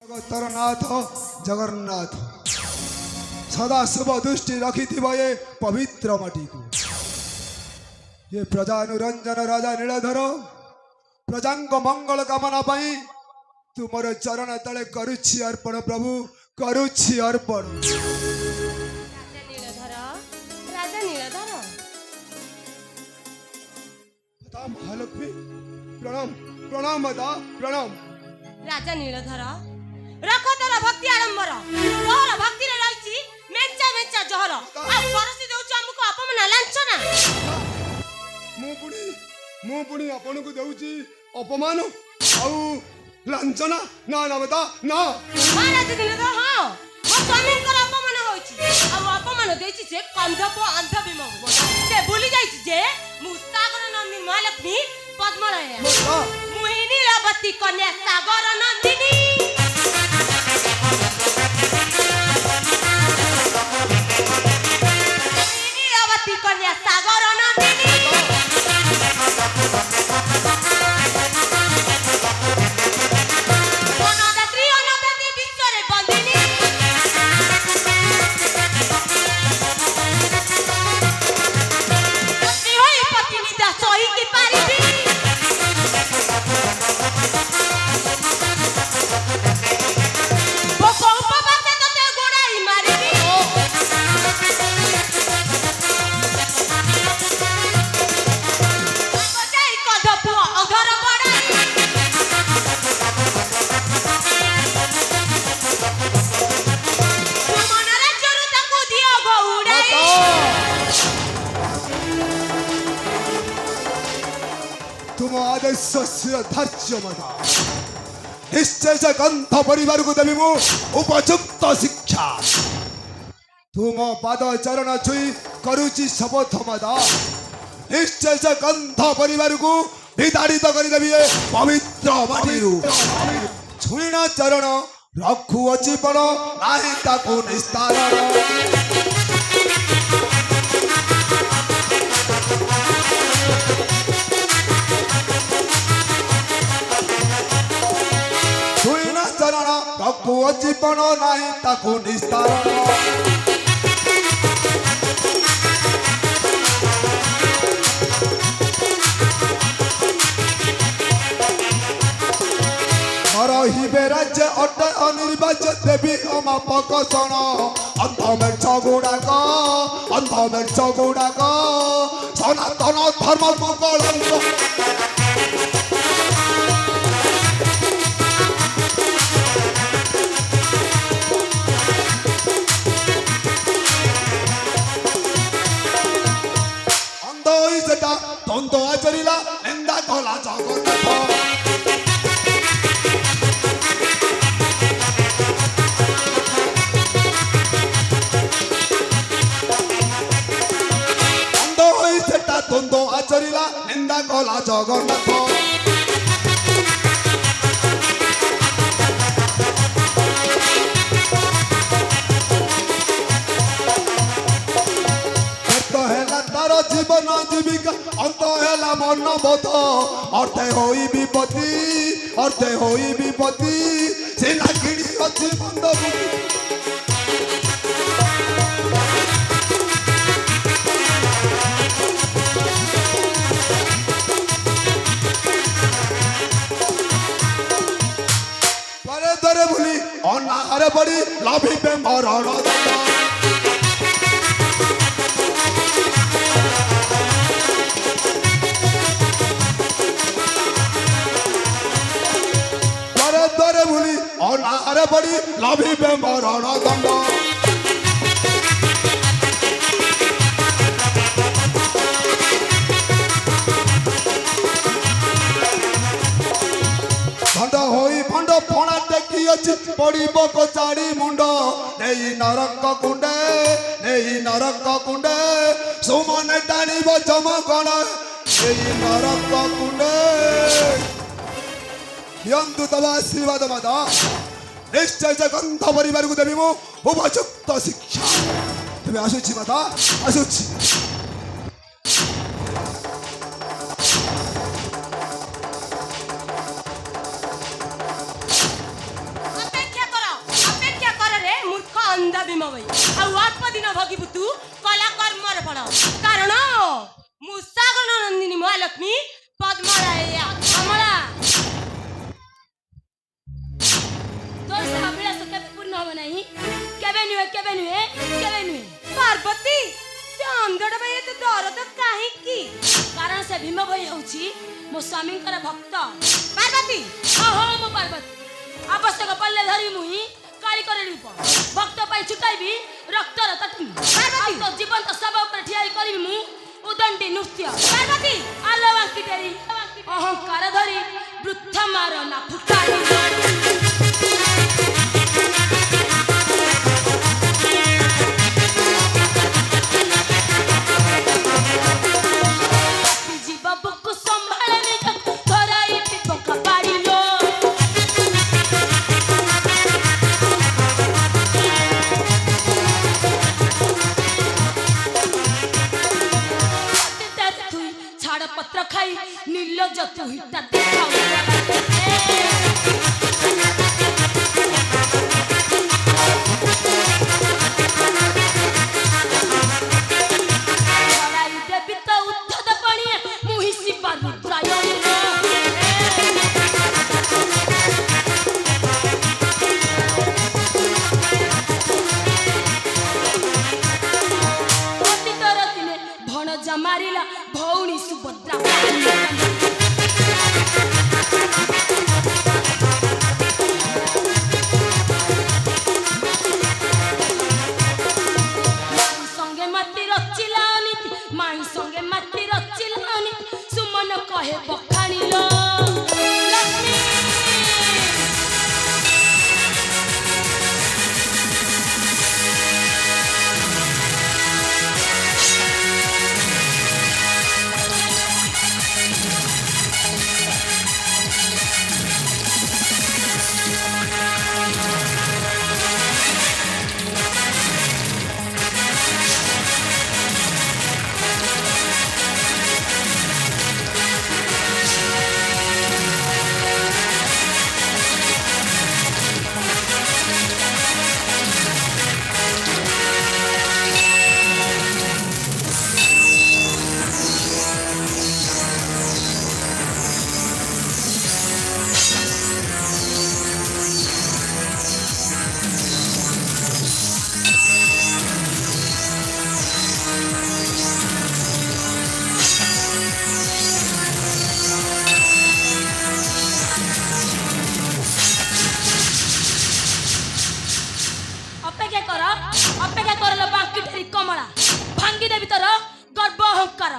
जगतरनाथ जगन्नाथ सदा शुभ दृष्टि रखी ये पवित्र माटी को ये प्रजानुरंजन राजा नीलधर प्रजांग मंगल कामना पाई तुमर चरण तले करुछि अर्पण प्रभु करुछि अर्पण। राजा नीलधर महालक्ष्मी प्रणाम प्रणाम माता प्रणाम। राजा नीलधर रख तोर भक्ति आडंबर तोर भक्ति रे रहिछि मेंचा मेंचा जहर आ परसी देउछ हमको अपमान लांछना मु पुणी आपन को देउछि अपमान आउ लांछना ना ना माता ना। महाराज नीलधर हां मो स्वामी को अपमान होइछि आ अपमान देइछि से कंधप अंध भीम से भूली जाइछि जे मु सागर नंदिनी महालक्ष्मी पद्मराय मुहिनी लवती कन्या सागर नंदिनी नीलवती कन्या सागर नंदिनी वनदात्री अनदाती विश्वरे बंदिनी पत्नी होई पत्नी दा सही की पारिबी भोको उपवासे तते गोड़ाई मारिबी बजाई कधपुआ अधर बड़ाई तुमन राज्यरु ताकू दियो गौड़ाई तुम आदेश धार्य माता निश्चय से गंध परिवार को देवी मु उपयुक्त शिक्षा तुम पाद चरण छुई करुचि शपथ माता निश्चय से गंध परिवार को विताड़ित करी देवी पवित्र माटीरू छुईना चरण रखु अछि पण नाही ताकू निस्तारण। छुईना चरण रखु अछि पण नाही ताकू निस्तारण। रहिबे राज्य अट अनिर्वाच्य देवी अमापक सन अंध मेघ गुड़ाक सनातन धर्म को कलंक अंध होई सेटा द्वंद आचरिला निंदा कला जगन्नाथ द्वंद आचरिला निंदा कला जगन्नाथ तार जीवन जीविका अंत है मन बोध अर्थे होई विपत्ति से लागिणी अच्छी बंद अनाहार बड़ी लाभिबे मरण दरे दरे भूली अनाहार बड़ी लाभिबे मरण दंड भंड होई भंड फणा टेकी अछि पड़िब कचाड़ी मुंड नेई नरक कुंडे सुमने टाणिब चमकण नेई नरक कुंडे यंतु तव आशीर्वाद माता निश्चय से गंध परिवार को देवी मु उपयुक्त शिक्षा तेरे आसुछि माता आसुछि। अपेक्षा କାନ୍ଧା ଭୀମ ଭାଇ ଆଉ ଅଳ୍ପ ଦିନ ଭୋଗିବୁ ତୁ କଲା କର୍ମର ଫଳ କାରଣ ମୁଁ ସାଗର ନନ୍ଦିନୀ ମହାଲକ୍ଷ୍ମୀ ପଦ୍ମରାୟା କମଳା তোর সে অভিলাষ কেবে পূর্ণ হবে নাই কেবে নুহে পার্বতী ସେ ଅନ୍ଧଟା ପାଇଁ ଏତେ ଦରଦ କାହିଁକି কারণ সে ভীম ভাই হচ্ছে মো স্বামীঙ্কর ভক্ত ପାର୍ବତୀ হো মো পার্বতী আবশ্যক পড়লে ধরি মুই কালি করে রূপ ভক্ত পাই ছুটাইবি রক্তর তটনি পার্বতী তো জীবন্ত সব উপরে ঠিয়াই করিবি মু উদণ্ডী নৃত্য ପାର୍ବତୀ আলো বাঙ্কিটেরি অহংকার ধরি বৃদ্ধা মার না ফুটাই বাবুকু সম্ভালে নিজ ধরাই পিপকা পারিল তুই ছাড় পত্র খাই নির্লজ্জ তুই তা দেখাও ধরাই দেবি তো উদ্ধত পানিয়ে মুহিসি পারুদ্রায় অতীতর দিনে ভণজা মারিলা ভৌণী সুভদ্রা মাই সঙ্গে মাটি রচিলা অনীতি মাই সঙ্গে মাটি রচিলা অনীতি সুমন কহে বখানিল লক্ষ্মী অপেক্ষা করল বাঙ্কি ধরি কমলা ভাঙ্গি দেবি তোর গর্ব অহংকার